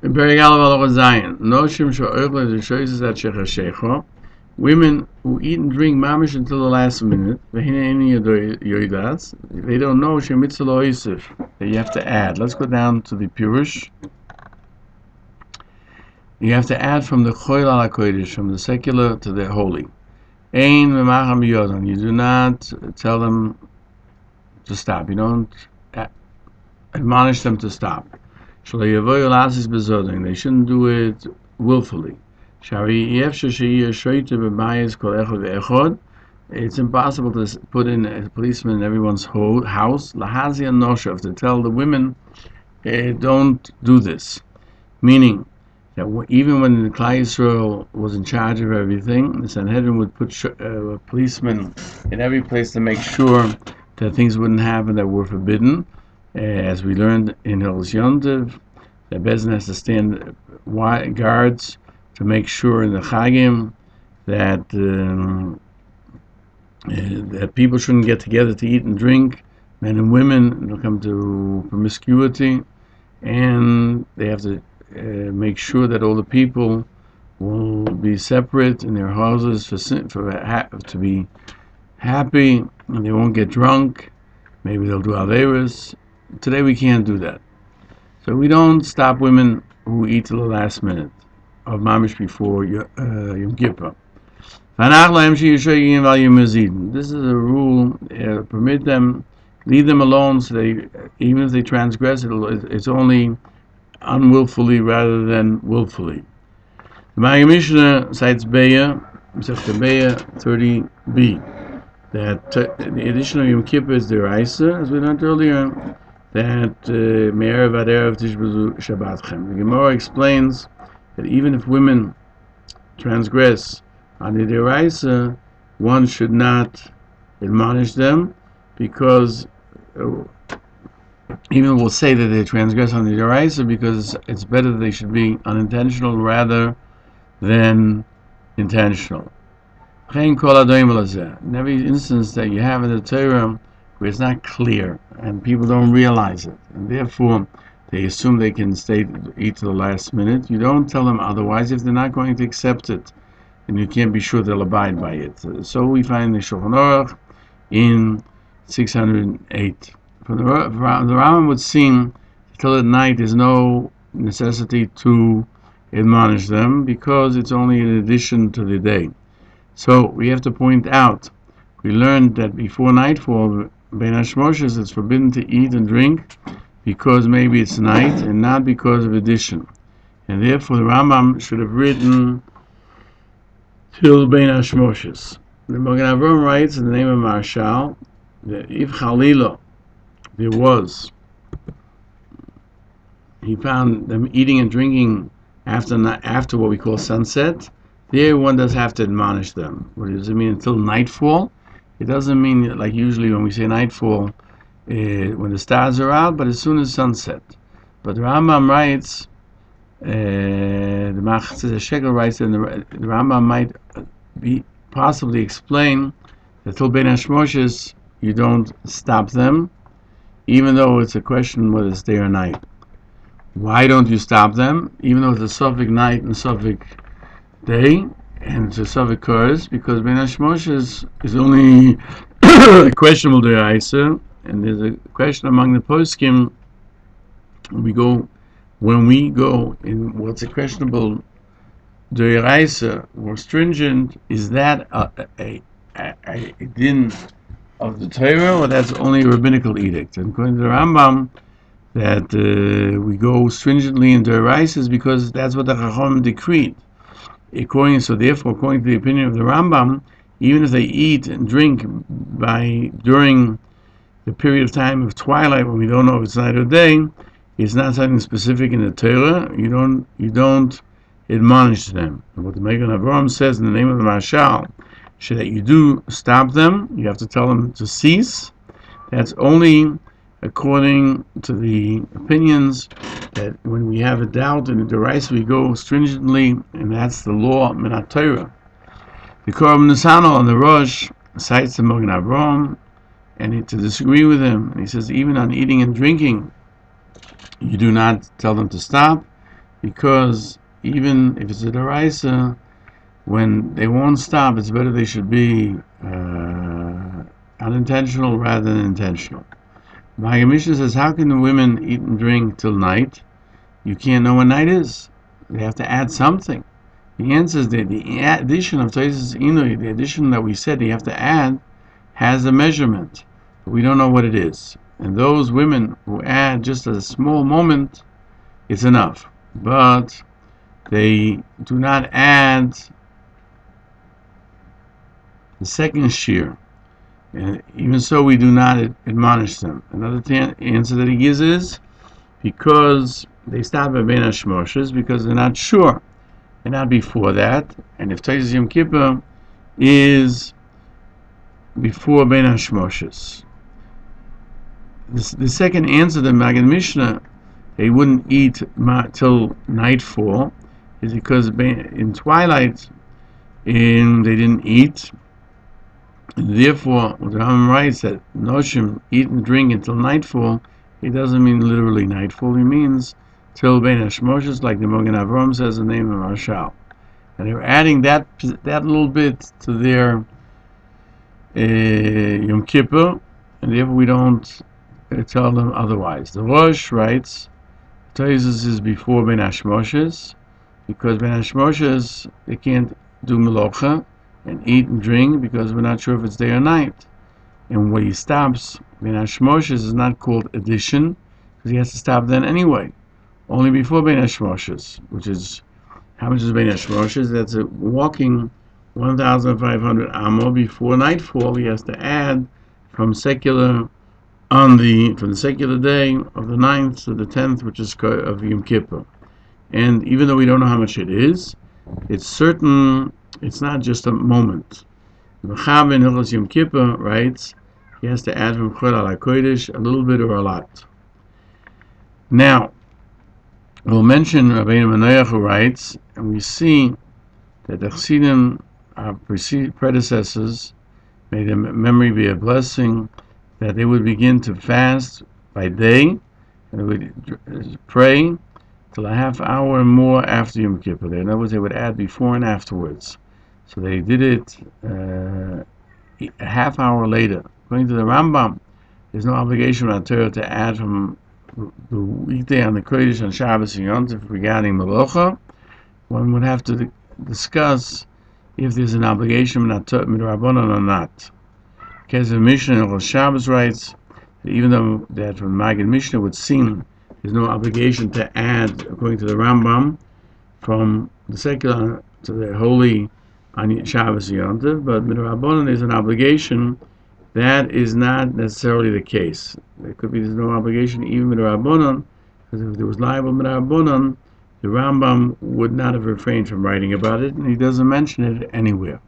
Women who eat and drink mamish until the last minute, they don't know that you have to add. Let's go down to the Peirush. You have to add from the choil ala kodesh, from the secular to the holy. Ein v'macham yodon. You do not tell them to stop. You don't admonish them to stop. They shouldn't do it willfully. It's impossible to put in a policeman in everyone's house. To tell the women, don't do this. Meaning that even when the Klal Yisrael was in charge of everything, the Sanhedrin would put policemen in every place to make sure that things wouldn't happen that were forbidden. As we learned in Hilchos Yom HaKippurim, the Bezin has to stand guards to make sure in the Chagim that that people shouldn't get together to eat and drink, men and women. It'll come to promiscuity, and they have to make sure that all the people will be separate in their houses to be happy, and they won't get drunk. Maybe they'll do averos. Today we can't do that. So we don't stop women who eat till the last minute of mamish before Yom Kippur. This is a rule. Permit them, leave them alone. So even if they transgress, it's only unwillfully rather than willfully. The Maggid Mishnah cites Beya 30b, that the addition of Yom Kippur is deraisa, as we learned earlier, that Me'erev ad Erev Tishbezu Shabbatchem. The Gemara explains that even if women transgress on the deraisa, one should not admonish them, because even we'll say that they transgress on the deraisa because it's better that they should be unintentional rather than intentional. In every instance that you have in the Torah where it's not clear and people don't realize it, and therefore they assume they can eat to the last minute, you don't tell them otherwise if they're not going to accept it, and you can't be sure they'll abide by it. So we find the Shulchan Aruch in 608. The Rambam would seem till at night there's no necessity to admonish them because it's only an addition to the day. So we have to point out, we learned that before nightfall, Ben Hashmoshes, it's forbidden to eat and drink because maybe it's night and not because of addition. And therefore the Rambam should have written till Ben Hashmoshes. The Magen Avraham writes in the name of Marshal that if Chalila he found them eating and drinking after what we call sunset, there one does have to admonish them. What does it mean until nightfall? It doesn't mean like usually when we say nightfall, when the stars are out, but as soon as sunset. But the Rambam writes, the Machon Nesher HaGadol writes, and the Rambam might possibly explain that till Ben Hashmoshes you don't stop them, even though it's a question whether it's day or night. Why don't you stop them, even though it's a suffix night and suffix day, and it's a suffix curse? Because Ben Hashmoshes is only a questionable deraisa, and there's a question among the poskim when we go in what's a questionable deraisa, more stringent, is that a din of the Torah, or that's only a rabbinical edict? And according to the Rambam, that we go stringently in deraisas because that's what the Chacham decreed. According to the opinion of the Rambam, even if they eat and drink during the period of time of twilight when we don't know if it's night or day, it's not something specific in the Torah. You don't admonish them. And what the Magen Avraham says in the name of the Marshal, that you do stop them, you have to tell them to cease. That's only according to the opinions that when we have a doubt in the deraisa, we go stringently, and that's the law Minat Torah. The Korban Nisano on the Rosh cites the Magen Avraham, and to disagree with him, and he says even on eating and drinking, you do not tell them to stop. because even if it's a deraisa, when they won't stop, it's better they should be unintentional rather than intentional. My Mishnah says, how can the women eat and drink till night? You can't know when night is. They have to add something. The answer is that the addition of Tosfos Inui, the addition that we said you have to add, has a measurement. But we don't know what it is. And those women who add just a small moment, it's enough. But they do not add the second shiur. And even so, we do not admonish them. Another answer that he gives is because they stop at Ben HaShmoshes because they're not sure. They're not before that. And if Tosfos Yom Kippur is before Ben HaShmoshes. The second answer, the Maggid Mishnah, they wouldn't eat till nightfall, is because in twilight they didn't eat. And therefore, what the Rambam writes that Noshim eat and drink until nightfall, it doesn't mean literally nightfall, it means till Ben HaShmoshes, like the Mogen Avram says the name of Marshal. And they're adding that little bit to their Yom Kippur, and therefore we don't tell them otherwise. The Rosh writes, Tosfos is before Ben HaShmoshes, because Ben HaShmoshes, they can't do Melocha and eat and drink because we're not sure if it's day or night. And when he stops, Ben HaShmoshes is not called addition, because he has to stop then anyway. Only before Ben HaShmoshes, which is, how much is Ben HaShmoshes? That's a walking 1,500 amo before nightfall. He has to add from the secular day of the 9th to the 10th, which is of Yom Kippur. And even though we don't know how much it is, it's certain. It's not just a moment. Machon in Hilchos Yom Kippur writes he has to add from Chol Al HaKodesh a little bit or a lot. Now, we'll mention Rabbeinu Manoach who writes, and we see that the Chassidim, our predecessors, may their memory be a blessing, that they would begin to fast by day, and they would pray till a half hour more after Yom Kippur. In other words, they would add before and afterwards. So they did it a half hour later. According to the Rambam, there's no obligation on Torah to add from the weekday on the Kodesh and Shabbos and Yom Tov regarding Melocha. One would have to discuss if there's an obligation midrabanan or not. Because the Mishnah in Shabbos writes that even though that from Maggid Mishnah would seem there's no obligation to add, according to the Rambam, from the secular to the holy on Shabbos and Yom Tov, but midrabanan is an obligation. That is not necessarily the case. There could be there's no obligation even midrabanan, because if there was liable midrabanan, the Rambam would not have refrained from writing about it, and he doesn't mention it anywhere.